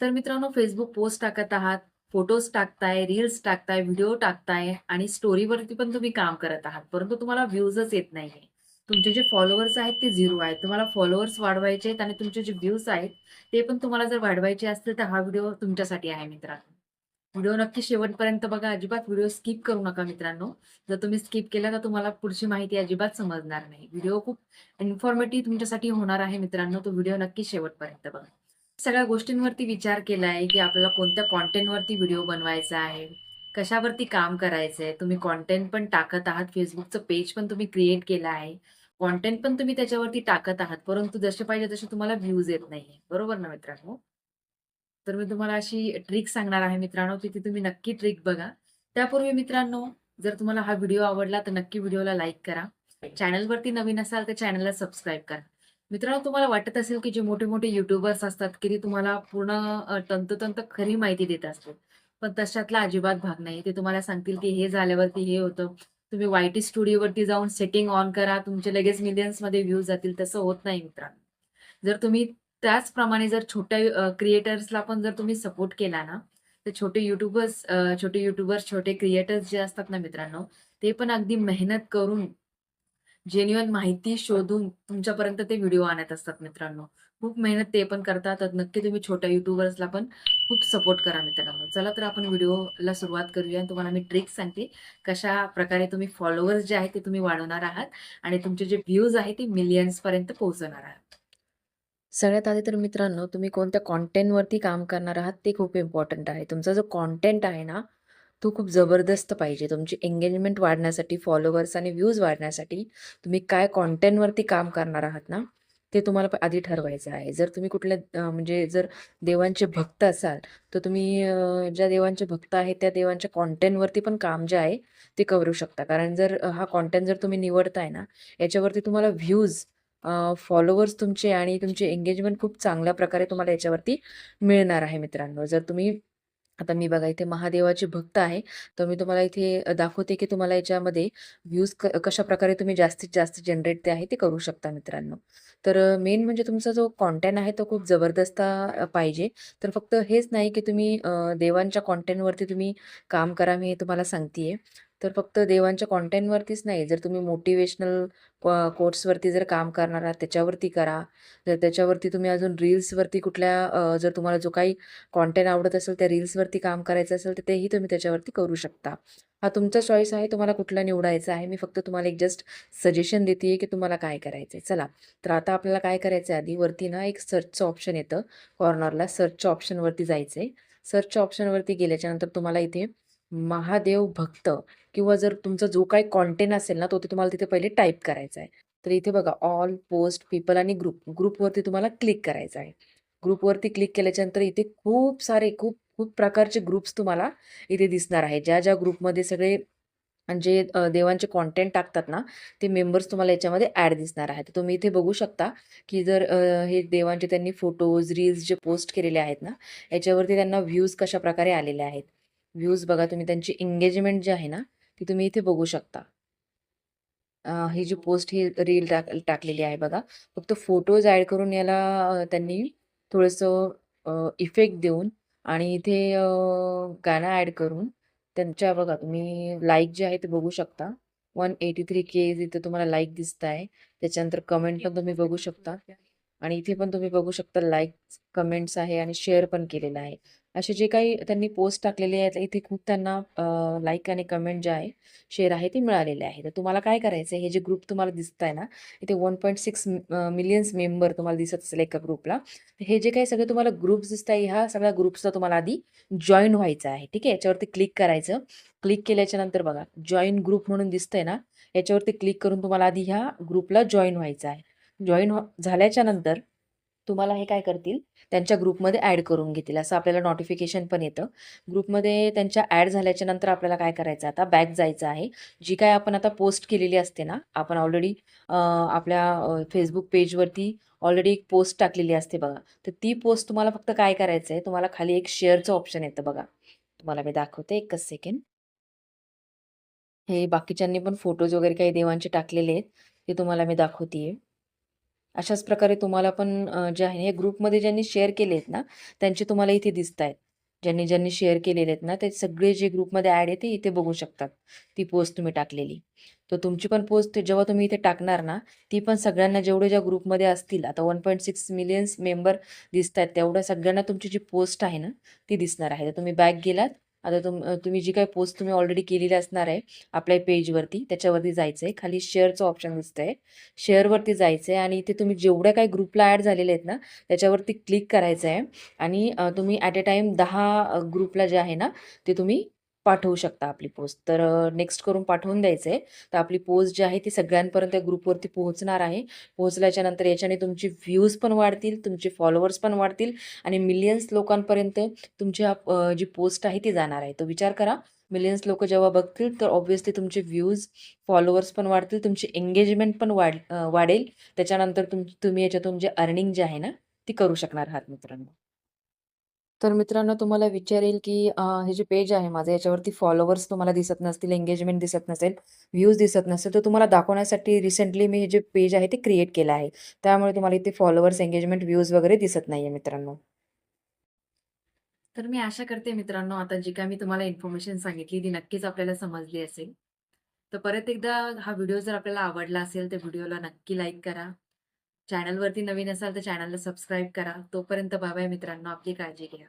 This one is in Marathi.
तर मित्रांनो, Facebook पोस्ट टाकत आहात, फोटोज टाकताय, रील्स टाकताय, व्हिडिओ टाकताय आणि स्टोरीवरती पण तुम्ही काम करत आहात. परंतु तुम्हाला व्ह्यूजच येत नाहीये. तुमचे जे फॉलोअर्स आहेत ते 0 आहेत. तुम्हाला फॉलोअर्स वाढवायचे आहेत आणि तुमचे जे व्ह्यूज आहेत ते पण तुम्हाला जर वाढवायचे असतील, तर हा व्हिडिओ तुमच्यासाठी आहे मित्रांनो. व्हिडिओ नक्की शेवटपर्यंत बघा. अजिबात व्हिडिओ स्किप करू नका मित्रांनो. जर तुम्ही स्किप केला तर तुम्हाला पुढची माहिती अजिबात समजणार नाही. व्हिडिओ खूप इन्फॉर्मेटिव्ह तुमच्यासाठी होणार आहे मित्रांनो. तो व्हिडिओ नक्की शेवटपर्यंत बघा. सगळ्या गोष्टींवरती विचार केलाय, की आपल्याला कोणत्या कंटेंटवरती व्हिडिओ बनवायचा आहे, कशावरती काम करायचंय. तुम्ही कंटेंट पण टाकत आहात. Facebookचं पेज पण तुम्ही क्रिएट केलं आहे. कंटेंट पण तुम्ही त्याच्यावरती टाकत आहात. परंतु जसे पाहिजे तसे तुम्हाला व्ह्यूज येत नाहीये. बरोबर ना मित्रांनो? तर मी तुम्हाला अशी ट्रिक सांगणार आहे मित्रांनो, की ती तुम्ही नक्की ट्रिक बघा. त्यापूर्वी मित्रांनो, जर तुम्हाला हा व्हिडिओ आवडला तर नक्की व्हिडिओला लाईक करा. चॅनलवरती नवीन असाल तर चॅनलला सबस्क्राईब करा. मित्रांनो, तुम्हाला वाटत असेल, की जे मोठे-मोठे यूट्यूबर्स असतात, की ते तुम्हाला पूर्ण तंतोतंत खरी माहिती देत असतात. पण तशातला अजिबात भाग नाही. ते तुम्हाला सांगतील, की हे झाल्यावरती हे होतं. तुम्ही वाय-टी स्टुडिओवरती जाऊन सेटिंग ऑन करा. तुमचे लगेच मिलियन्समध्ये व्ह्यूज जातील. तसं होत नाही मित्रांनो. जर तुम्ही त्याचप्रमाणे जर छोट्या क्रिएटर्सला पण जर तुम्ही सपोर्ट केला ना, तर छोटे यूट्यूबर्स, छोटे क्रिएटर्स जे असतात ना मित्रांनो, ते पण अगदी मेहनत करून जेन्युइन माहिती शोधून तुमच्यापर्यंत ते व्हिडिओ आणत असतात मित्रांनो. खूप मेहनत ते पण करतात. तर नक्की तुम्ही छोट्या यूट्यूबर्सला पण खूप सपोर्ट करा मित्रांनो. चला तर आपण व्हिडिओला सुरुवात करूया आणि तुम्हाला मी ट्रिक्स सांगते, कशाप्रकारे तुम्ही फॉलोअर्स जे आहेत ते तुम्ही वाढवणार आहात आणि तुमचे जे व्ह्यूज आहेत ते मिलियन्सपर्यंत पोहोचवणार आहात. सगळ्यात आधी तर मित्रांनो, तुम्ही कोणत्या कंटेंटवरती काम करणार आहात ते खूप इम्पोर्टंट आहे. तुमचा जो कंटेंट आहे ना, तो खूप जबरदस्त पाहिजे. तुमची एंगेजमेंट वाढण्यासाठी, फॉलोअर्स आणि व्ह्यूज वाढण्यासाठी तुम्ही काय कंटेंटवरती काम करणार आहात ना, ते तुम्हाला आधी ठरवायचं आहे. जर तुम्ही कुठल्या म्हणजे जर देवांचे भक्त असाल, तर तुम्ही ज्या देवांचे भक्त आहेत, त्या देवांच्या कंटेंटवरती पण काम जे आहे, ते करू शकता. कारण जर हा कंटेंट जर तुम्ही निवडताय ना, याच्यावरती तुम्हाला व्ह्यूज फॉलोवर्स तुमचे आणि तुमची एंगेजमेंट खूप चांगल्या प्रकारे तुम्हाला याच्यावरती मिळणार आहे मित्रांनो. जर तुम्ही आता मी बघा इथे महादेवाचे भक्त आहे, तर मी तुम्हाला इथे दाखवते, की तुम्हाला याच्यामध्ये व्ह्यूज कशाप्रकारे तुम्ही जास्तीत जास्त जनरेट ते आहे ते करू शकता मित्रांनो. तर मेन म्हणजे तुमचा जो कंटेंट आहे तो खूप जबरदस्त पाहिजे. तर फक्त हेच नाही, की तुम्ही देवांच्या कंटेंटवरती तुम्ही काम करा, मी हे तुम्हाला सांगते तर फक्त देवांच्या कंटेंटवरतीच नाही, जर तुम्ही मोटिव्हेशनल कोट्सवरती जर काम करणार आहात त्याच्यावरती करा. जर त्याच्यावरती तुम्ही अजून रील्सवरती कुठल्या जर तुम्हाला जो काही कंटेंट आवडत असेल त्या रील्सवरती काम करायचं असेल तर तेही तुम्ही त्याच्यावरती करू शकता. हा तुमचा चॉईस आहे, तुम्हाला कुठला निवडायचा आहे. मी फक्त तुम्हाला एक जस्ट सजेशन देते की तुम्हाला काय करायचंय. चला, तर आता आपल्याला काय करायचंय आधी वरती ना एक सर्चचं ऑप्शन येतं कॉर्नरला. सर्चच्या ऑप्शनवरती जायचंय. सर्चच्या ऑप्शनवरती गेल्याच्यानंतर तुम्हाला इथे महादेव भक्त किंवा जर तुमचा जो काही कंटेंट असेल ना, तो ते तुम्हाला तिथे पहिले टाइप करायचा आहे. तर इथे बघा ऑल, पोस्ट, पीपल आणि ग्रुप. ग्रुपवरती तुम्हाला क्लिक करायचं आहे. ग्रुपवरती क्लिक केल्याच्यानंतर इथे खूप सारे, खूप खूप प्रकारचे ग्रुप्स तुम्हाला इथे दिसणार आहेत. ज्या ग्रुपमध्ये सगळे जे देवांचे कंटेंट टाकतात ना, ते मेंबर्स तुम्हाला याच्यामध्ये ॲड दिसणार आहेत. तर तुम्ही इथे बघू शकता, की जर हे देवांचे त्यांनी फोटोज, रील्स जे पोस्ट केलेले आहेत ना, याच्यावरती त्यांना व्ह्यूज कशाप्रकारे आलेले आहेत. व्ह्यूज बघा तुम्ही त्यांची एंगेजमेंट जी आहे ना, ती तुम्ही इथे बघू शकता. ही जी पोस्ट ही रील टाकलेली आहे बघा. फक्त फोटोज ॲड करून याला त्यांनी थोडंसं इफेक्ट देऊन आणि इथे गाणं ॲड करून त्यांच्या बघा तुम्ही लाईक जे आहे ते बघू शकता. 183K इथे तुम्हाला लाईक दिसताय. त्याच्यानंतर कमेंट पण तुम्ही बघू शकता. आणि इथे पण तुम्ही बघू शकता लाईक्स, कमेंट्स आहे आणि शेअर पण केलेलं आहे. असे जे काही त्यांनी पोस्ट टाकलेले आहेत, इथे खूप त्यांना लाईक आणि कमेंट जे आहे, शेअर आहे ते मिळालेले आहे. तर तुम्हाला काय करायचं आहे, हे जे ग्रुप तुम्हाला दिसताय ना, इथे 1.6 मिलियन्स मेंबर तुम्हाला दिसत असेल एका ग्रुपला. हे जे काही सगळे तुम्हाला ग्रुप्स दिसताय, ह्या सगळ्या ग्रुप्सला तुम्हाला आधी जॉइन व्हायचं आहे. ठीक आहे. याच्यावरती क्लिक करायचं. क्लिक केल्याच्यानंतर बघा, जॉइन ग्रुप म्हणून दिसतंय ना, याच्यावरती क्लिक करून तुम्हाला आधी ह्या ग्रुपला जॉइन व्हायचं आहे. जॉइन झाल्याच्या नंतर तुम्हाला हे काय करतील, त्यांच्या ग्रुपमध्ये ॲड करून घेतील. असं आपल्याला नोटिफिकेशन पण येतं. ग्रुपमध्ये त्यांच्या ॲड झाल्याच्या नंतर आपल्याला काय करायचं, आता बॅक जायचं आहे. जी काय आपण आता पोस्ट केलेली असते ना, आपण ऑलरेडी आपल्या Facebook पेजवरती ऑलरेडी एक पोस्ट टाकलेली असते बघा. तर ती पोस्ट तुम्हाला फक्त काय करायचं आहे, तुम्हाला खाली एक शेअरचं ऑप्शन येतं बघा. तुम्हाला मी दाखवते एकच सेकंड. हे बाकीच्यांनी पण फोटोज वगैरे काही देवांचे टाकलेले आहेत, ते तुम्हाला मी दाखवतीये. अशाच प्रकारे तुम्हाला पण जे आहे हे ग्रुपमध्ये ज्यांनी शेअर केले आहेत ना, त्यांचे तुम्हाला इथे दिसतायत. ज्यांनी शेअर केलेले आहेत ना, ते सगळे जे ग्रुपमध्ये ॲड आहे ते इथे बघू शकतात. ती पोस्ट तुम्ही टाकलेली. तर तुमची पण पोस्ट जेव्हा तुम्ही इथे टाकणार ना, ती पण सगळ्यांना जेवढे ज्या ग्रुपमध्ये असतील, आता 1.6 मिलियन्स मेंबर दिसतायत, तेवढ्या सगळ्यांना तुमची जी पोस्ट आहे ना, ती दिसणार आहे. तर तुम्ही बॅक गेलात. आता तुम्ही जी काही पोस्ट तुम्ही ऑलरेडी केलेली असणार आहे आपल्या पेजवरती, त्याच्यावरती जायचं आहे. खाली शेअरचं ऑप्शन दिसतंय. शेअरवरती जायचं आहे आणि इथे तुम्ही जेवढ्या काही ग्रुपला ॲड झालेले आहेत ना, त्याच्यावरती क्लिक करायचं आहे आणि तुम्ही ॲट अ टाईम 10 ग्रुपला जे आहे ना, ते तुम्ही पाठवू शकता आपली पोस्ट. तर नेक्स्ट करून पाठवून द्यायचं आहे. तर आपली पोस्ट जी आहे ती सगळ्यांपर्यंत ग्रुपवरती पोहोचणार आहे. पोहोचल्याच्यानंतर याच्याने तुमची व्ह्यूज पण वाढतील, तुमचे फॉलोअर्स पण वाढतील आणि मिलियन्स लोकांपर्यंत तुमची जी पोस्ट आहे ती जाणार आहे. तर विचार करा, मिलियन्स लोकं जेव्हा बघतील तर ऑब्व्हियसली तुमचे व्ह्यूज, फॉलोअर्स पण वाढतील, तुमची एंगेजमेंट पण वाढेल. त्याच्यानंतर तुम्ही याच्यातून जे अर्निंग जे आहे ना, ती करू शकणार आहात मित्रांनो. तर मित्रांनो तुम्हाला विचारेल, की हे जे पेज आहे माझं याच्यावरती फॉलोवर्स तुम्हाला दिसत नसतील, एंगेजमेंट दिसत नसेल, व्ह्यूज दिसत नसेल, तर तुम्हाला दाखवण्यासाठी रिसेंटली मी हे जे पेज आहे ते क्रिएट केलं आहे. त्यामुळे तुम्हाला इथे फॉलोवर्स, एंगेजमेंट, व्ह्यूज वगैरे दिसत नाहीये मित्रांनो. तर मी आशा करते मित्रांनो, आता जी काही मी तुम्हाला इन्फॉर्मेशन सांगितली ती नक्कीच आपल्याला समजली असेल. तर परत एकदा हा व्हिडिओ जर आपल्याला आवडला असेल, तर व्हिडिओला नक्की लाईक करा. चॅनलवरती नवीन असाल तर चॅनलला सबस्क्राईब करा. तोपर्यंत बाय बाय मित्रांनो. आपली काळजी घ्या.